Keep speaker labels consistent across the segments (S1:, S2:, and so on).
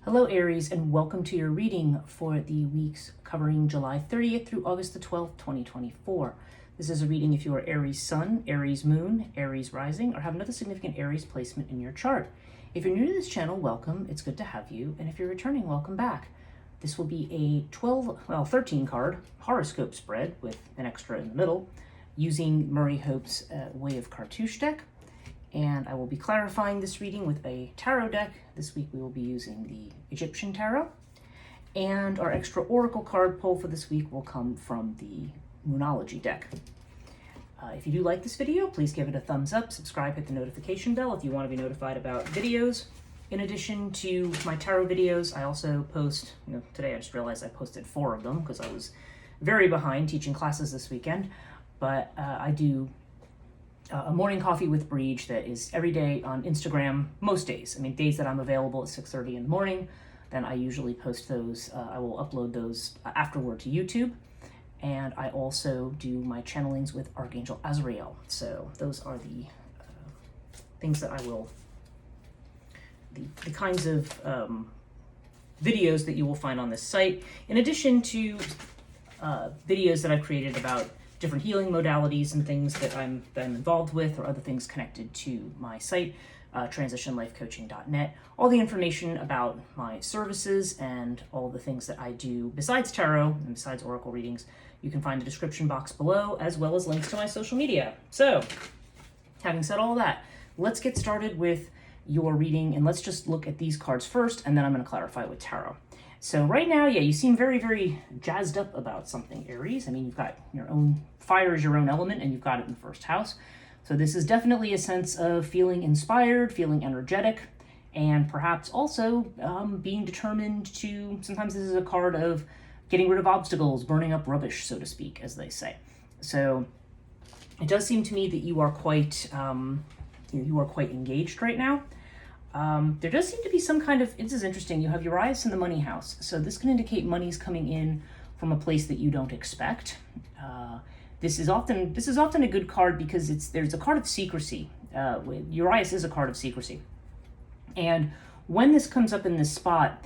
S1: Hello Aries, and welcome to your reading for the weeks covering July 30th through August the 12th, 2024. This is a reading if you are Aries Sun, Aries Moon, Aries Rising, or have another significant Aries placement in your chart. If you're new to this channel, welcome. It's good to have you. And if you're returning, welcome back. This will be a 13 card horoscope spread with an extra in the middle using Murray Hope's Way of Cartouche deck. And I will be clarifying this reading with a tarot deck. This week we will be using the Egyptian tarot. And our extra oracle card pull for this week will come from the Moonology deck. If you do like this video, please give it a thumbs up, subscribe, hit the notification bell if you want to be notified about videos. In addition to my tarot videos, I also post, today I just realized I posted 4 of them because I was very behind teaching classes this weekend. But I do a morning coffee with Breege that is every day on Instagram, most days. I mean, days that I'm available at 6:30 in the morning, then I usually post those. I will upload those afterward to YouTube. And I also do my channelings with Archangel Azrael. So those are the things that I will, the kinds of videos that you will find on this site. In addition to videos that I've created about different healing modalities and things that I'm involved with, or other things connected to my site, transitionlifecoaching.net. All the information about my services and all the things that I do besides tarot and besides oracle readings, you can find the description box below, as well as links to my social media. So, having said all that, let's get started with your reading, and let's just look at these cards first, and then I'm going to clarify with tarot. So right now, yeah, you seem very, very jazzed up about something, Aries. I mean, you've got your own, fire is your own element, and you've got it in the first house. So this is definitely a sense of feeling inspired, feeling energetic, and perhaps also being determined to, sometimes this is a card of getting rid of obstacles, burning up rubbish, so to speak, as they say. So it does seem to me that you are quite, engaged right now. There does seem to be some kind of, this is interesting, you have Urias in the money house. So this can indicate money's coming in from a place that you don't expect. This is often a good card because there's a card of secrecy. Urias is a card of secrecy. And when this comes up in this spot,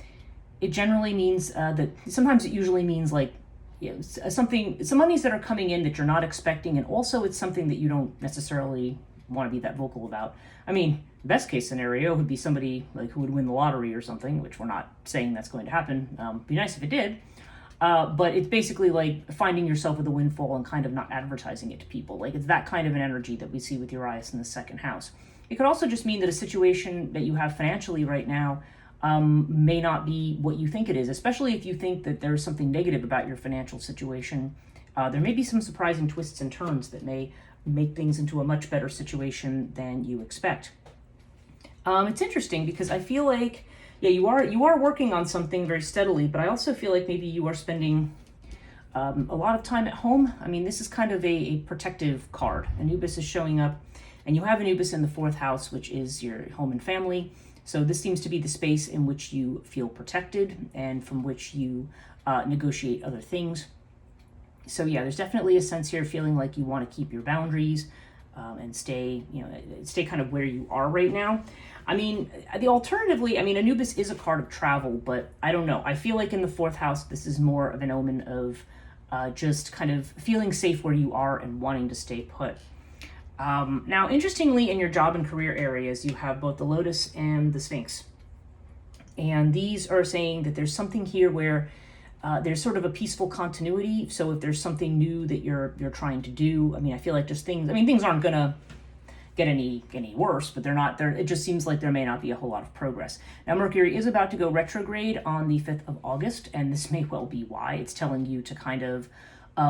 S1: it generally means that sometimes it usually means like, some monies that are coming in that you're not expecting, and also it's something that you don't necessarily want to be that vocal about. I mean, best case scenario would be somebody like who would win the lottery or something, which we're not saying that's going to happen. Be nice if it did. But it's basically like finding yourself with a windfall and kind of not advertising it to people. Like it's that kind of an energy that we see with Urias in the second house. It could also just mean that a situation that you have financially right now may not be what you think it is, especially if you think that there's something negative about your financial situation. There may be some surprising twists and turns that may make things into a much better situation than you expect. It's interesting because I feel like, yeah, you are working on something very steadily, but I also feel like maybe you are spending a lot of time at home. I mean, this is kind of a protective card. Anubis is showing up, and you have Anubis in the 4th house, which is your home and family. So this seems to be the space in which you feel protected and from which you negotiate other things. So yeah, there's definitely a sense here feeling like you want to keep your boundaries and stay kind of where you are right now. I mean, alternatively, Anubis is a card of travel, but I don't know. I feel like in the 4th house, this is more of an omen of just kind of feeling safe where you are and wanting to stay put. Now, interestingly, in your job and career areas, you have both the Lotus and the Sphinx. And these are saying that there's something here where there's sort of a peaceful continuity. So if there's something new that you're trying to do, I mean, I feel like just things aren't gonna get any worse, but it just seems like there may not be a whole lot of progress. Now, Mercury is about to go retrograde on the 5th of August, and this may well be why. It's telling you to kind of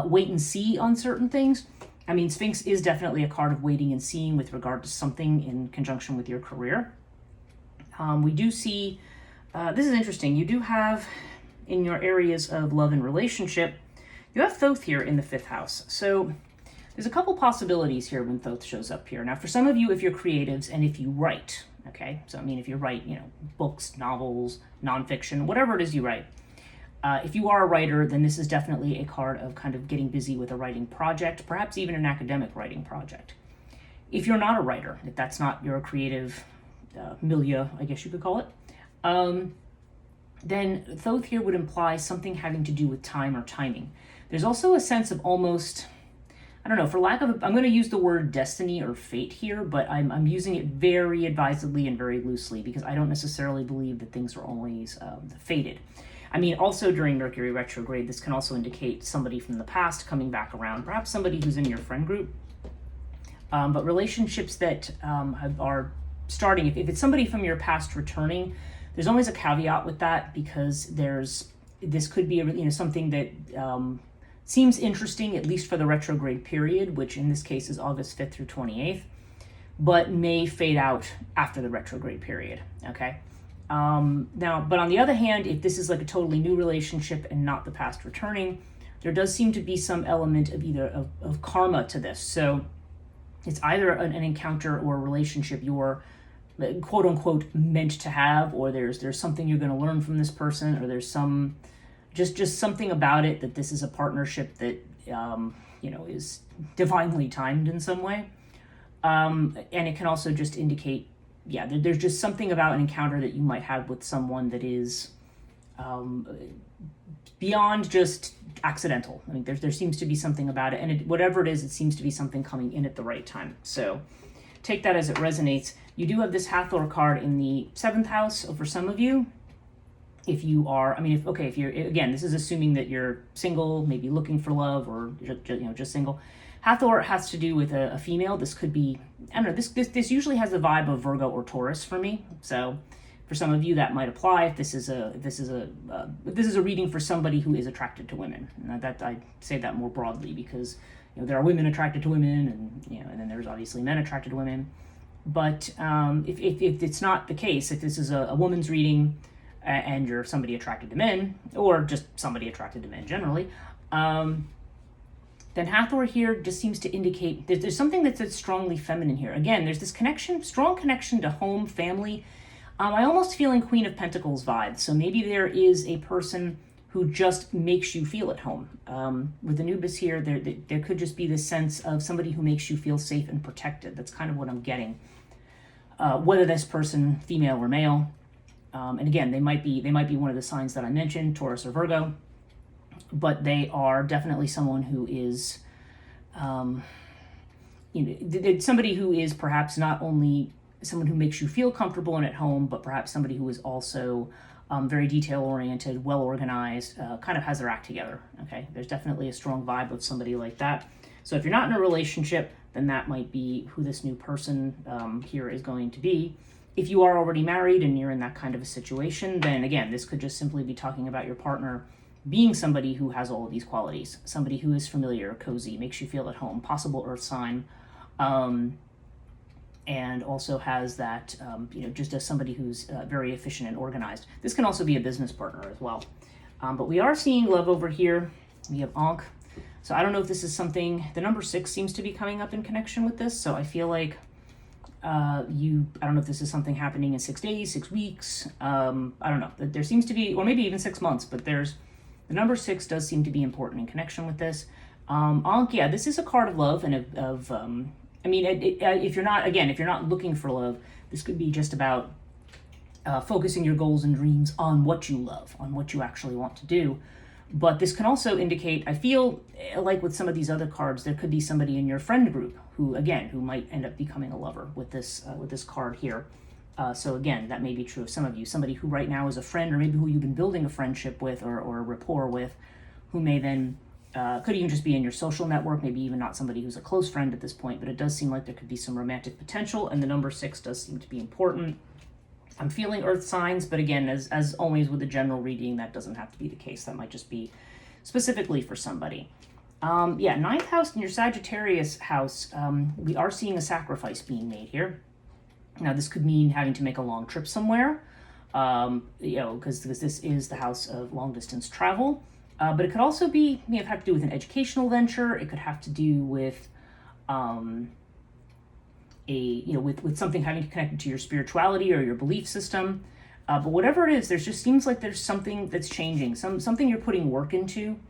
S1: wait and see on certain things. I mean, Sphinx is definitely a card of waiting and seeing with regard to something in conjunction with your career. We do see, this is interesting, you do have in your areas of love and relationship, you have Thoth here in the 5th house. So there's a couple possibilities here when Thoth shows up here. Now, for some of you, if you're creatives and if you write, okay, so I mean, if you write, books, novels, nonfiction, whatever it is you write, if you are a writer, then this is definitely a card of kind of getting busy with a writing project, perhaps even an academic writing project. If you're not a writer, if that's not your creative milieu, I guess you could call it, then Thoth here would imply something having to do with time or timing. There's also a sense of almost, I don't know, for lack of, I'm going to use the word destiny or fate here, but I'm using it very advisedly and very loosely because I don't necessarily believe that things are always fated. I mean, also during Mercury retrograde, this can also indicate somebody from the past coming back around, perhaps somebody who's in your friend group. But relationships that are starting, if it's somebody from your past returning, there's always a caveat with that because this could be something that seems interesting, at least for the retrograde period, which in this case is August 5th through 28th, but may fade out after the retrograde period, okay? Now, but on the other hand, if this is like a totally new relationship and not the past returning, there does seem to be some element of karma to this. So it's either an encounter or a relationship you're quote unquote meant to have, or there's something you're going to learn from this person, or there's some just something about it that this is a partnership that is divinely timed in some way. And it can also just indicate, there's just something about an encounter that you might have with someone that is beyond just accidental. I mean, there seems to be something about it, and whatever it is, it seems to be something coming in at the right time. So take that as it resonates. You do have this Hathor card in the 7th house for some of you. If you are, if you're, again, this is assuming that you're single, maybe looking for love, or just single. Hathor has to do with a female. This could be, I don't know, this usually has the vibe of Virgo or Taurus for me. So for some of you that might apply if this is a reading for somebody who is attracted to women. And that I say that more broadly because there are women attracted to women, and then there's obviously men attracted to women. But if it's not the case, if this is a woman's reading and you're somebody attracted to men, or just somebody attracted to men generally, then Hathor here just seems to indicate there's something that's strongly feminine here. Again, there's this strong connection to home, family. I almost feeling Queen of Pentacles vibes. So maybe there is a person who just makes you feel at home. With Anubis here, there could just be this sense of somebody who makes you feel safe and protected. That's kind of what I'm getting. Whether this person, female or male, and again, they might be one of the signs that I mentioned, Taurus or Virgo, but they are definitely someone who is, somebody who is perhaps not only someone who makes you feel comfortable and at home, but perhaps somebody who is also very detail-oriented, well-organized, kind of has their act together, okay? There's definitely a strong vibe of somebody like that. So if you're not in a relationship, then that might be who this new person here is going to be. If you are already married and you're in that kind of a situation, then again, this could just simply be talking about your partner being somebody who has all of these qualities, somebody who is familiar, cozy, makes you feel at home, possible earth sign, and also has that, just as somebody who's very efficient and organized. This can also be a business partner as well. But we are seeing love over here. We have Ankh. So I don't know if this is something, the number 6 seems to be coming up in connection with this. So I feel like I don't know if this is something happening in 6 days, 6 weeks. I don't know. There seems to be, or maybe even 6 months, but the number 6 does seem to be important in connection with this. Ankh, this is a card of love and if you're not looking for love, this could be just about focusing your goals and dreams on what you love, on what you actually want to do. But this can also indicate, I feel like with some of these other cards, there could be somebody in your friend group who might end up becoming a lover with this card here. So again, that may be true of some of you. Somebody who right now is a friend, or maybe who you've been building a friendship with or a rapport with, who may then, could even just be in your social network, maybe even not somebody who's a close friend at this point, but it does seem like there could be some romantic potential, and the number 6 does seem to be important. I'm feeling earth signs, but again, as always with a general reading, that doesn't have to be the case. That might just be specifically for somebody. 9th house in your Sagittarius house, we are seeing a sacrifice being made here. Now, this could mean having to make a long trip somewhere, because this is the house of long distance travel. But it could also be, have to do with an educational venture. It could have to do with with something having to connect to your spirituality or your belief system. But whatever it is, there just seems like there's something that's changing, something you're putting work into.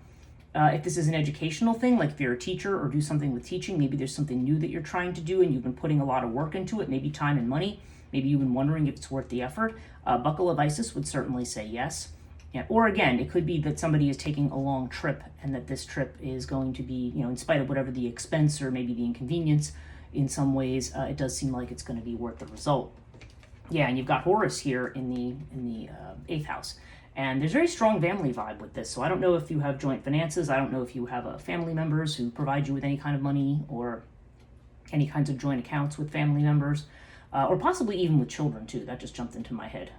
S1: If this is an educational thing, like if you're a teacher or do something with teaching, maybe there's something new that you're trying to do and you've been putting a lot of work into it, maybe time and money. Maybe you've been wondering if it's worth the effort. Buckle of Isis would certainly say yes. Yeah, or again, it could be that somebody is taking a long trip and that this trip is going to be, in spite of whatever the expense or maybe the inconvenience, in some ways, it does seem like it's going to be worth the result. Yeah, and you've got Horus here in the eighth house. And there's very strong family vibe with this. So I don't know if you have joint finances. I don't know if you have family members who provide you with any kind of money or any kinds of joint accounts with family members, or possibly even with children too. That just jumped into my head.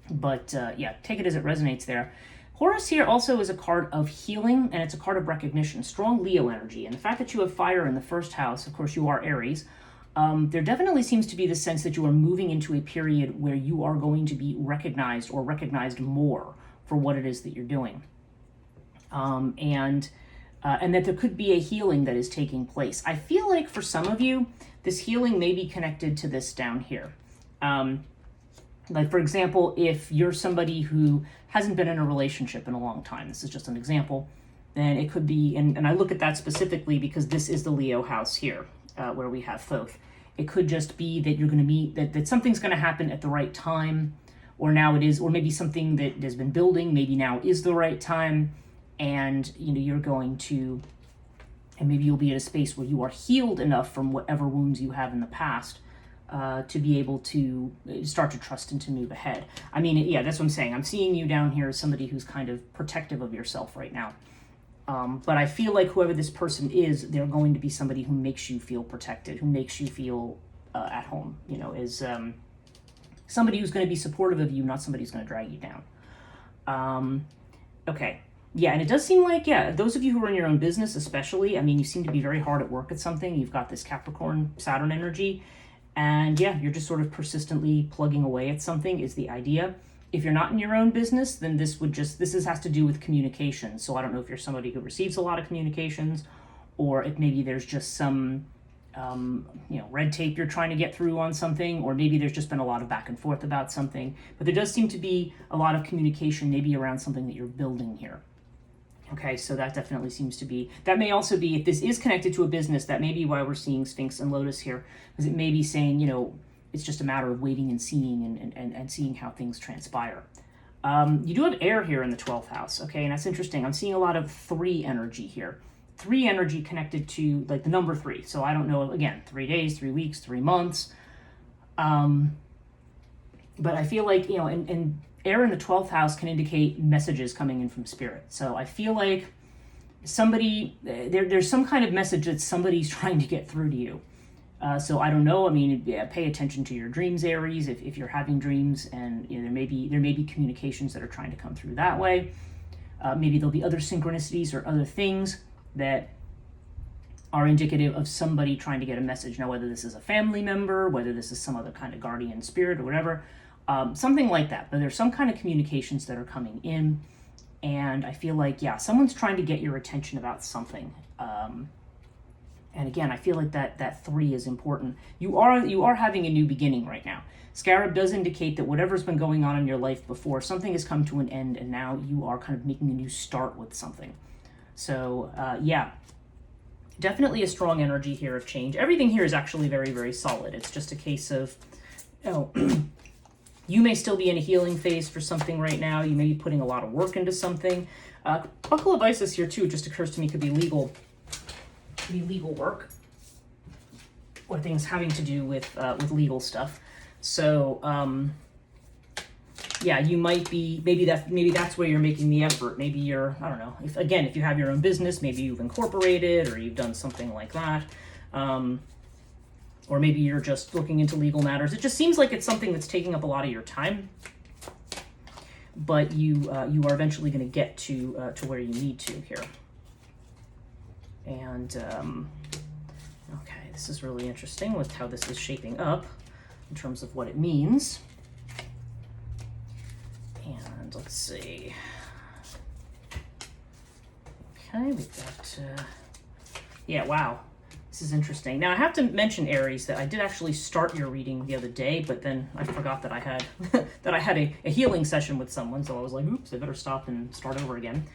S1: But yeah, take it as it resonates there. Horus here also is a card of healing, and it's a card of recognition, strong Leo energy. And the fact that you have fire in the first house, of course you are Aries, there definitely seems to be the sense that you are moving into a period where you are going to be recognized or recognized more for what it is that you're doing. And that there could be a healing that is taking place. I feel like for some of you, this healing may be connected to this down here. Like, for example, if you're somebody who hasn't been in a relationship in a long time, this is just an example, then it could be, and I look at that specifically because this is the Leo house here, where we have Thoth. It could just be that you're going to meet, that something's going to happen at the right time, or now it is, or maybe something that has been building, maybe now is the right time, and you're going to, and maybe you'll be at a space where you are healed enough from whatever wounds you have in the past to be able to start to trust and to move ahead. I mean, yeah, that's what I'm saying. I'm seeing you down here as somebody who's kind of protective of yourself right now. But I feel like whoever this person is, they're going to be somebody who makes you feel protected, who makes you feel at home, is somebody who's going to be supportive of you, not somebody who's going to drag you down. Okay. Yeah, and it does seem like, those of you who are in your own business especially, I mean, you seem to be very hard at work at something. You've got this Capricorn, Saturn energy. And yeah, you're just sort of persistently plugging away at something is the idea. If you're not in your own business, then this has to do with communication. So I don't know if you're somebody who receives a lot of communications, or if maybe there's just some, red tape you're trying to get through on something, or maybe there's just been a lot of back and forth about something. But there does seem to be a lot of communication, maybe around something that you're building here. Okay, so that definitely seems to be, that may also be, if this is connected to a business, that may be why we're seeing Sphinx and Lotus here, because it may be saying, it's just a matter of waiting and seeing and seeing how things transpire. You do have air here in the 12th house, okay, and that's interesting. I'm seeing a lot of 3 energy here. 3 energy connected to, like, the number 3. So I don't know, again, 3 days, 3 weeks, 3 months. But I feel like, and air in the 12th house can indicate messages coming in from spirit. So I feel like somebody, there's some kind of message that somebody's trying to get through to you. So I don't know. I mean, pay attention to your dreams, Aries, if you're having dreams, and there may be communications that are trying to come through that way. Maybe there'll be other synchronicities or other things that are indicative of somebody trying to get a message. Now, whether this is a family member, whether this is some other kind of guardian spirit or whatever, something like that. But there's some kind of communications that are coming in, and I feel like, someone's trying to get your attention about something. And again, I feel like that 3 is important. You are having a new beginning right now. Scarab does indicate that whatever's been going on in your life before, something has come to an end, and now you are kind of making a new start with something. So, definitely a strong energy here of change. Everything here is actually very, very solid. It's just a case of, you may still be in a healing phase for something right now. You may be putting a lot of work into something. Buckle of Isis here too, it just occurs to me, could be legal work, or things having to do with legal stuff. So you might be, maybe that's where you're making the effort. Maybe you're, I don't know, if you have your own business, maybe you've incorporated or you've done something like that. Or maybe you're just looking into legal matters. It just seems like it's something that's taking up a lot of your time, but you are eventually going to get to where you need to here. And okay, this is really interesting with how this is shaping up in terms of what it means. And let's see. Okay, we've got wow. This is interesting. Now, I have to mention, Aries, that I did actually start your reading the other day, but then I forgot that I had a healing session with someone, so I was like, oops, I better stop and start over again.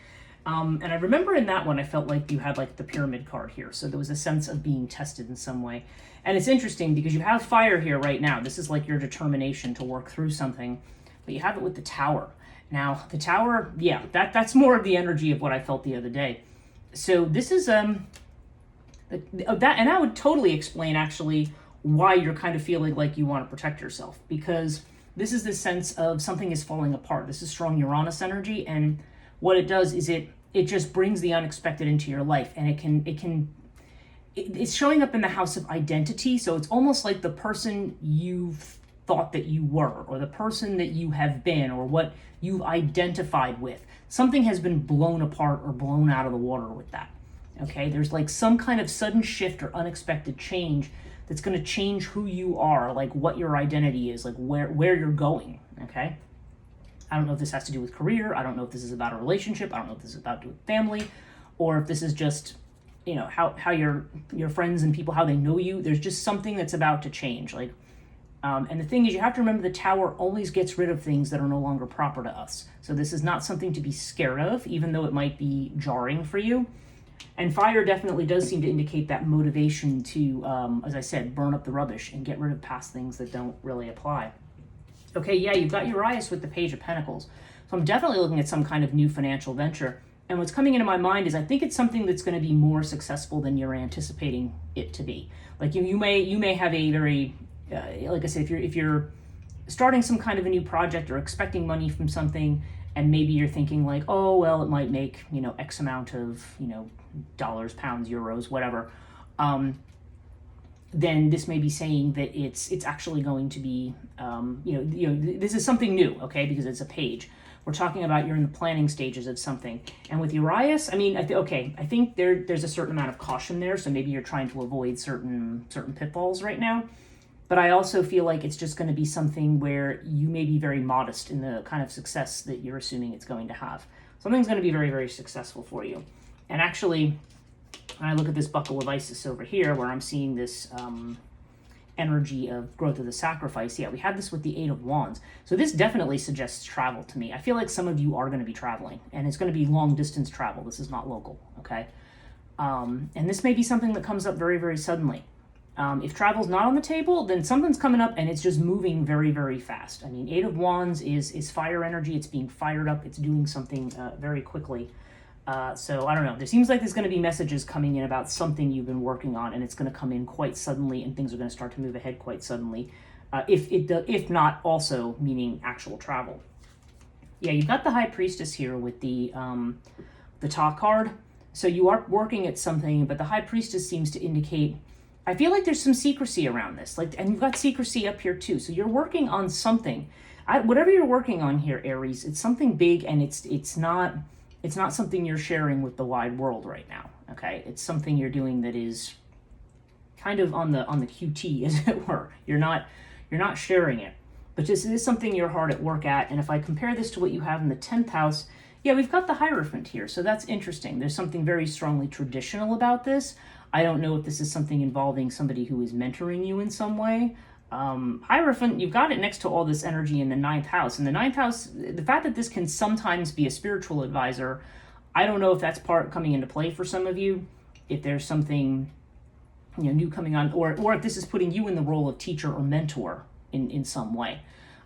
S1: And I remember in that one, I felt like you had like the pyramid card here, so there was a sense of being tested in some way. And it's interesting because you have fire here right now. This is like your determination to work through something. but you have it with the Tower. Now, the Tower, yeah, that's more of the energy of what I felt the other day. So this is that, and that would totally explain actually why you're kind of feeling like you want to protect yourself, because this is the sense of something is falling apart. This is strong Uranus energy, and what it does is it just brings the unexpected into your life, and it's showing up in the house of identity. So it's almost like the person you've thought that you were, or the person that you have been, or what you've identified with. Something has been blown apart or blown out of the water with that. Okay, there's like some kind of sudden shift or unexpected change that's going to change who you are, like what your identity is, like where you're going. Okay, I don't know if this has to do with career. I don't know if this is about a relationship. I don't know if this is about doing family, or if this is just, you know, how your friends and people, how they know you. There's just something that's about to change. Like, and the thing is, you have to remember the Tower always gets rid of things that are no longer proper to us. So this is not something to be scared of, even though it might be jarring for you. And fire definitely does seem to indicate that motivation to, as I said, burn up the rubbish and get rid of past things that don't really apply. Okay, yeah, you've got Urias with the Page of Pentacles. So I'm definitely looking at some kind of new financial venture. And what's coming into my mind is I think it's something that's going to be more successful than you're anticipating it to be. Like you may have a very, like I said, if you're starting some kind of a new project or expecting money from something, and maybe you're thinking like, oh, well, it might make, you know, X amount of, you know, dollars, pounds, euros, whatever. Then this may be saying that it's actually going to be, this is something new, okay, because it's a page. We're talking about you're in the planning stages of something. And with Urias, I mean, I think there's a certain amount of caution there, so maybe you're trying to avoid certain pitfalls right now. But I also feel like it's just going to be something where you may be very modest in the kind of success that you're assuming it's going to have. Something's going to be very, very successful for you. And actually, when I look at this buckle of Isis over here, where I'm seeing this energy of growth of the sacrifice, yeah, we had this with the Eight of Wands. So this definitely suggests travel to me. I feel like some of you are going to be traveling, and it's going to be long distance travel. This is not local, okay? And this may be something that comes up very, very suddenly. If travel's not on the table, then something's coming up and it's just moving very, very fast. I mean, Eight of Wands is fire energy. It's being fired up. It's doing something very quickly. So I don't know. There seems like there's going to be messages coming in about something you've been working on, and it's going to come in quite suddenly, and things are going to start to move ahead quite suddenly. If not also meaning actual travel. Yeah, you've got the High Priestess here with the top card. So you are working at something, but the High Priestess seems to indicate, I feel like there's some secrecy around this, and you've got secrecy up here too. So you're working on something. Whatever you're working on here, Aries, it's something big, and it's not something you're sharing with the wide world right now. Okay, it's something you're doing that is kind of on the QT, as it were. You're not sharing it, but this is something you're hard at work at. And if I compare this to what you have in the 10th house, yeah, we've got the Hierophant here, so that's interesting. There's something very strongly traditional about this. I don't know if this is something involving somebody who is mentoring you in some way. Hierophant, you've got it next to all this energy in the 9th house. In the 9th house, the fact that this can sometimes be a spiritual advisor, I don't know if that's part coming into play for some of you, if there's something, you know, new coming on, or if this is putting you in the role of teacher or mentor in some way.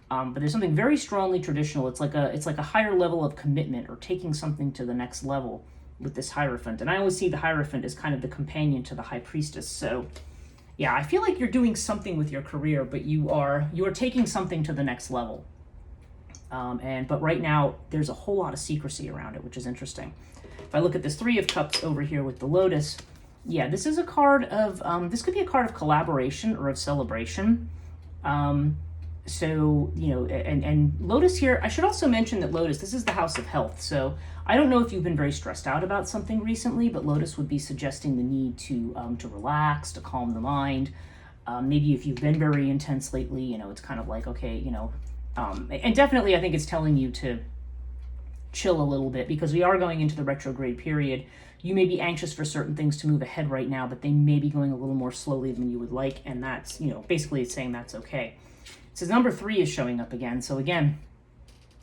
S1: But there's something very strongly traditional. It's like a higher level of commitment or taking something to the next level with this Hierophant. And I always see the Hierophant as kind of the companion to the High Priestess. So yeah, I feel like you're doing something with your career, but you are taking something to the next level. But right now there's a whole lot of secrecy around it, which is interesting. If I look at this Three of Cups over here with the Lotus, yeah, this is a card of this could be a card of collaboration or of celebration. So, you know, and Lotus here, I should also mention that Lotus, this is the house of health. So I don't know if you've been very stressed out about something recently, but Lotus would be suggesting the need to relax, to calm the mind. Maybe if you've been very intense lately, you know, it's kind of like, okay, you know, and definitely I think it's telling you to chill a little bit, because we are going into the retrograde period. You may be anxious for certain things to move ahead right now, but they may be going a little more slowly than you would like. And that's, you know, basically it's saying that's okay. It says number 3 is showing up again. So again,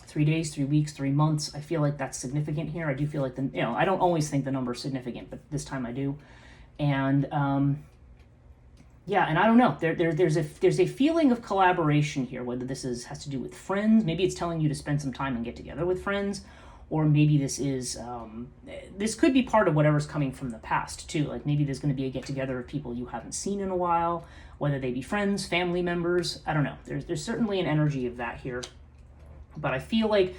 S1: 3 days, 3 weeks, 3 months. I feel like that's significant here. I do feel like I don't always think the number is significant, but this time I do. And Yeah, and I don't know. There's a feeling of collaboration here. Whether has to do with friends, maybe it's telling you to spend some time and get together with friends, or maybe this could be part of whatever's coming from the past too. Like maybe there's going to be a get together of people you haven't seen in a while, whether they be friends, family members. I don't know. There's certainly an energy of that here. But I feel like,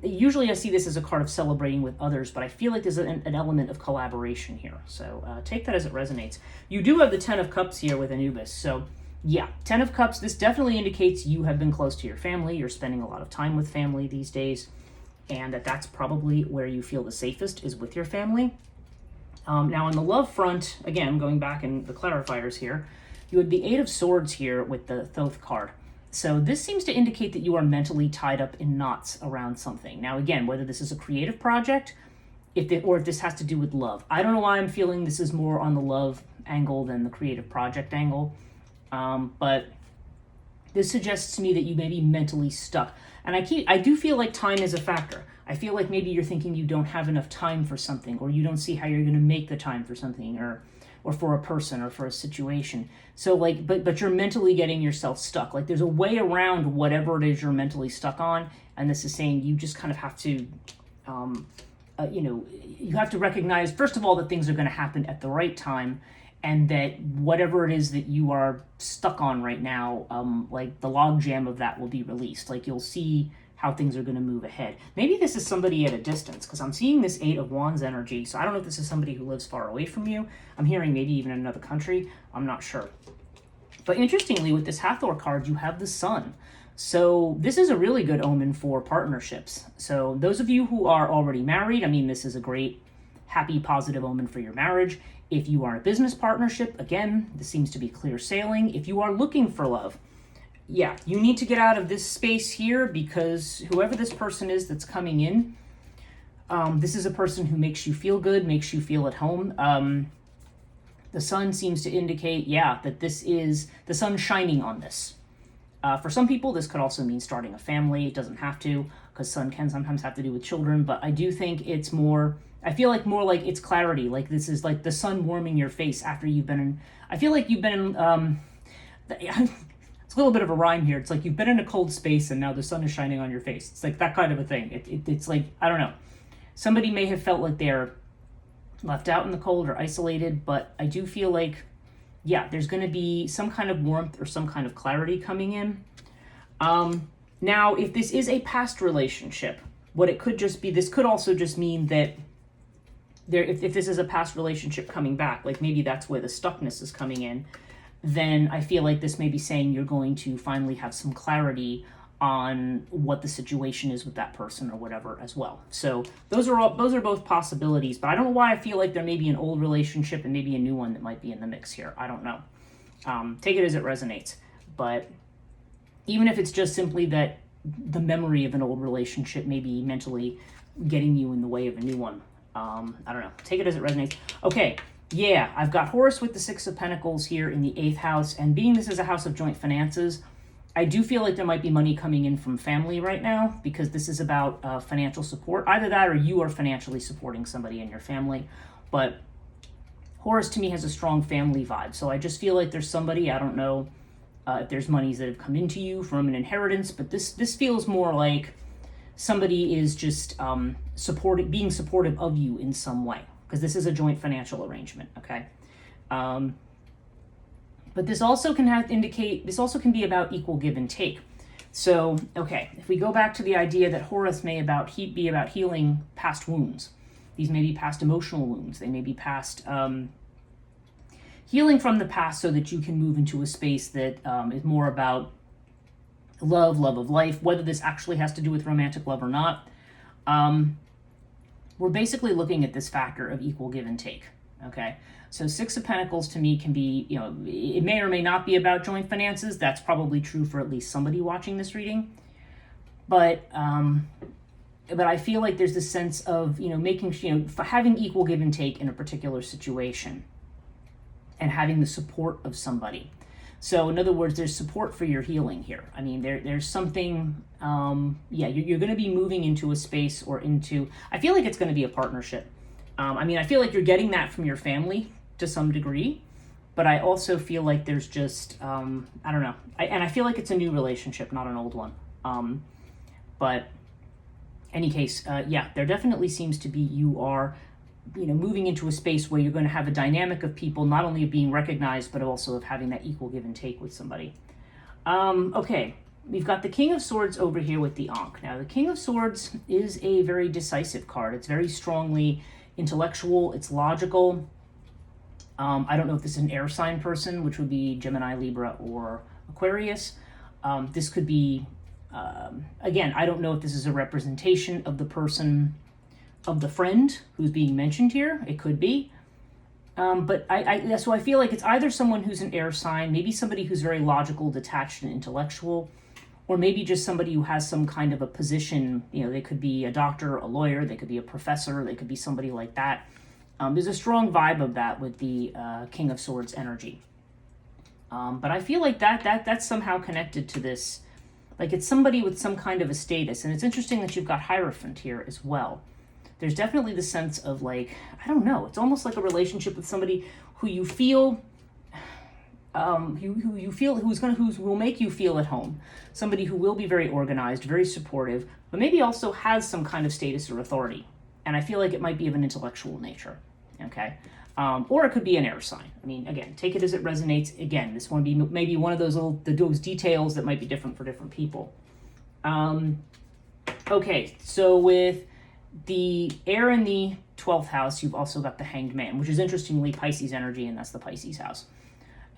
S1: usually I see this as a card of celebrating with others, but I feel like there's an element of collaboration here. So take that as it resonates. You do have the Ten of Cups here with Anubis. So yeah, Ten of Cups, this definitely indicates you have been close to your family. You're spending a lot of time with family these days, and that's probably where you feel the safest is with your family. Now on the love front, again, going back in the clarifiers here, you had the Eight of Swords here with the Thoth card. So this seems to indicate that you are mentally tied up in knots around something. Now, again, whether this is a creative project, or if this has to do with love. I don't know why I'm feeling this is more on the love angle than the creative project angle. But this suggests to me that you may be mentally stuck. And I do feel like time is a factor. I feel like maybe you're thinking you don't have enough time for something, or you don't see how you're going to make the time for something, or for a person or for a situation. So like, but you're mentally getting yourself stuck. Like there's a way around whatever it is you're mentally stuck on. And this is saying you just kind of have to, you have to recognize, first of all, that things are going to happen at the right time. And that whatever it is that you are stuck on right now, like the logjam of that will be released. Like you'll see how things are going to move ahead. Maybe this is somebody at a distance, because I'm seeing this Eight of Wands energy. So I don't know if this is somebody who lives far away from you. I'm hearing maybe even in another country. I'm not sure. But interestingly, with this Hathor card, you have the Sun. So this is a really good omen for partnerships. So those of you who are already married, this is a great, happy, positive omen for your marriage. If you are in a business partnership, again, this seems to be clear sailing. If you are looking for love, yeah, you need to get out of this space here, because whoever this person is that's coming in, this is a person who makes you feel good, makes you feel at home. The sun seems to indicate, that this is the sun shining on this. For some people, this could also mean starting a family. It doesn't have to, because sun can sometimes have to do with children, but I do think it's more, I feel like more like it's clarity. Like this is like the sun warming your face after you've been in, I feel like you've been in, it's a little bit of a rhyme here. It's like you've been in a cold space and now the sun is shining on your face. It's like that kind of a thing. It's like, I don't know. Somebody may have felt like they're left out in the cold or isolated, but I do feel like, there's going to be some kind of warmth or some kind of clarity coming in. Now, if this is a past relationship, what it could just be, this could also just mean that if this is a past relationship coming back, like maybe that's where the stuckness is coming in, then I feel like this may be saying you're going to finally have some clarity on what the situation is with that person or whatever as well. So those are both possibilities, but I don't know why I feel like there may be an old relationship and maybe a new one that might be in the mix here. I don't know. Take it as it resonates. But even if it's just simply that the memory of an old relationship may be mentally getting you in the way of a new one. I don't know. Take it as it resonates. Okay. Yeah, I've got Horus with the Six of Pentacles here in the 8th house, and being this is a house of joint finances, I do feel like there might be money coming in from family right now, because this is about financial support. Either that or you are financially supporting somebody in your family. But Horus to me has a strong family vibe. So I just feel like there's somebody, I don't know if there's monies that have come into you from an inheritance, but this feels more like somebody is just being supportive of you in some way, because this is a joint financial arrangement, okay? But this also can be about equal give and take. So, okay, if we go back to the idea that Horus may be about healing past wounds. These may be past emotional wounds. They may be past healing from the past so that you can move into a space that is more about love of life, whether this actually has to do with romantic love or not. We're basically looking at this factor of equal give and take, okay? So Six of Pentacles to me can be, it may or may not be about joint finances. That's probably true for at least somebody watching this reading. But I feel like there's this sense of, having equal give and take in a particular situation and having the support of somebody. So in other words, there's support for your healing here. I mean, there's something, you're going to be moving into a space I feel like it's going to be a partnership. I feel like you're getting that from your family to some degree. but I also feel like there's just, I don't know. And I feel like it's a new relationship, not an old one. But any case, yeah, there definitely seems to be, you are, moving into a space where you're going to have a dynamic of people, not only of being recognized, but also of having that equal give and take with somebody. Okay, we've got the King of Swords over here with the Ankh. Now, the King of Swords is a very decisive card. It's very strongly intellectual. It's logical. I don't know if this is an air sign person, which would be Gemini, Libra, or Aquarius. This could be, again, I don't know if this is a representation of the person, of the friend who's being mentioned here. It could be. But so I feel like it's either someone who's an air sign, maybe somebody who's very logical, detached, and intellectual, or maybe just somebody who has some kind of a position. They could be a doctor, a lawyer, they could be a professor, they could be somebody like that. There's a strong vibe of that with the King of Swords energy. But I feel like that's somehow connected to this. Like, it's somebody with some kind of a status. And it's interesting that you've got Hierophant here as well. There's definitely the sense of, like, I don't know, it's almost like a relationship with somebody who you feel, who you feel, who will make you feel at home. Somebody who will be very organized, very supportive, but maybe also has some kind of status or authority. And I feel like it might be of an intellectual nature, okay? Or it could be an air sign. I mean, again, take it as it resonates. Again, this one be maybe one of those details that might be different for different people. Okay, so with the air in the 12th house, you've also got the Hanged Man, which is interestingly Pisces energy, and that's the Pisces house.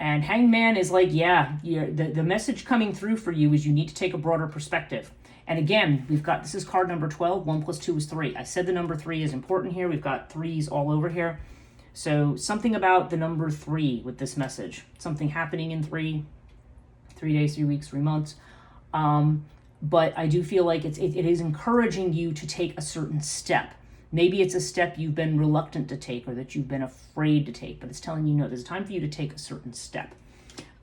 S1: And Hanged Man is like, yeah, the message coming through for you is you need to take a broader perspective. And again, this is card number 12. 1 plus 2 is 3. I said the number 3 is important here. We've got 3s all over here. So something about the number 3 with this message. Something happening in 3 days, 3 weeks, 3 months. But I do feel like it is encouraging you to take a certain step. Maybe it's a step you've been reluctant to take or that you've been afraid to take, but it's telling you, no, there's time for you to take a certain step.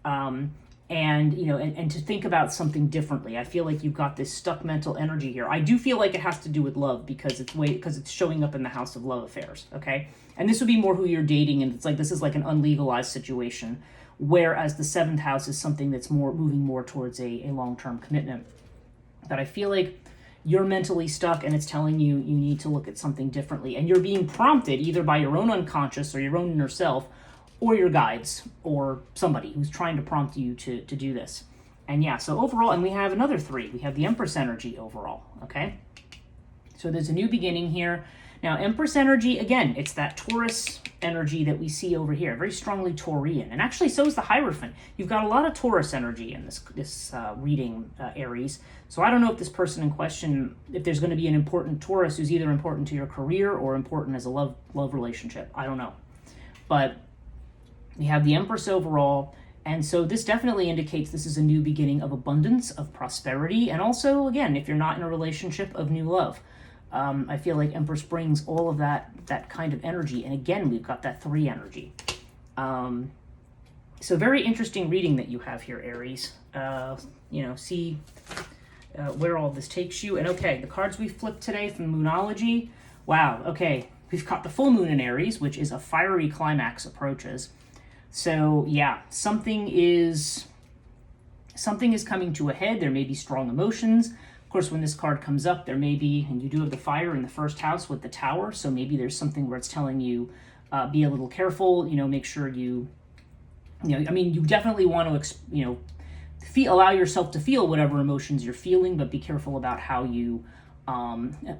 S1: And to think about something differently. I feel like you've got this stuck mental energy here. I do feel like it has to do with love because it's showing up in the house of love affairs, okay? And this would be more who you're dating, and it's like this is like an unlegalized situation, whereas the 7th house is something that's moving more towards a long-term commitment. But I feel like you're mentally stuck and it's telling you you need to look at something differently. And you're being prompted either by your own unconscious or your own inner self, or your guides, or somebody who's trying to prompt you to do this. And yeah, so overall, and we have another 3. We have the Empress energy overall, okay? So there's a new beginning here. Now, Empress energy, again, it's that Taurus energy that we see over here, very strongly Taurian. And actually, so is the Hierophant. You've got a lot of Taurus energy in this reading, Aries. So I don't know if this person in question, if there's going to be an important Taurus who's either important to your career or important as a love relationship. I don't know. But we have the Empress overall, and so this definitely indicates this is a new beginning of abundance, of prosperity, and also, again, if you're not in a relationship, of new love. I feel like Empress brings all of that kind of energy, and again, we've got that 3 energy. So very interesting reading that you have here, Aries. See where all this takes you. And okay, the cards we flipped today from Moonology. Wow, okay, we've got the full moon in Aries, which is a fiery climax approaches. So yeah, something is coming to a head. There may be strong emotions. Of course, when this card comes up, there may be, and you do have the fire in the 1st house with the Tower, so maybe there's something where it's telling you, be a little careful, make sure you definitely want to, allow yourself to feel whatever emotions you're feeling, but be careful about how you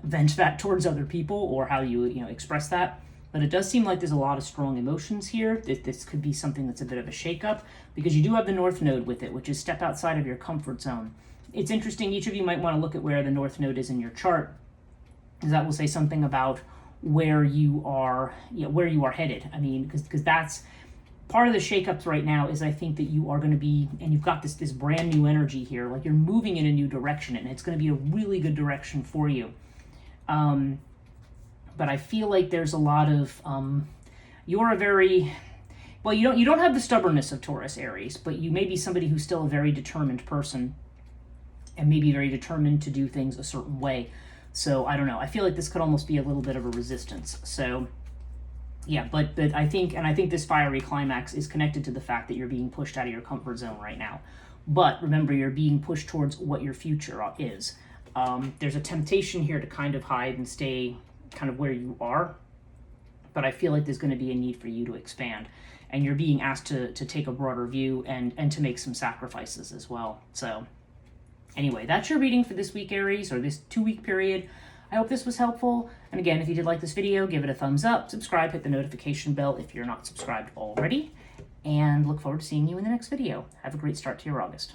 S1: vent that towards other people or how you, express that. But it does seem like there's a lot of strong emotions here. This could be something that's a bit of a shakeup because you do have the North Node with it, which is step outside of your comfort zone. It's interesting. Each of you might want to look at where the North Node is in your chart, because that will say something about where you are, where you are headed. I mean, because that's part of the shakeups right now. Is I think that you are going to be, and you've got this brand new energy here, like you're moving in a new direction, and it's going to be a really good direction for you. But I feel like there's a lot of, you're a very, well, you don't have the stubbornness of Taurus, Aries, but you may be somebody who's still a very determined person and maybe very determined to do things a certain way. So I don't know. I feel like this could almost be a little bit of a resistance. So Yeah, but I think, and I think this fiery climax is connected to the fact that you're being pushed out of your comfort zone right now. But remember, you're being pushed towards what your future is. There's a temptation here to kind of hide and stay kind of where you are, but I feel like there's going to be a need for you to expand, and you're being asked to take a broader view and to make some sacrifices as well. So anyway, that's your reading for this week, Aries, or this 2-week period. I hope this was helpful. And again, if you did like this video, give it a thumbs up, subscribe, hit the notification bell if you're not subscribed already, and look forward to seeing you in the next video. Have a great start to your August.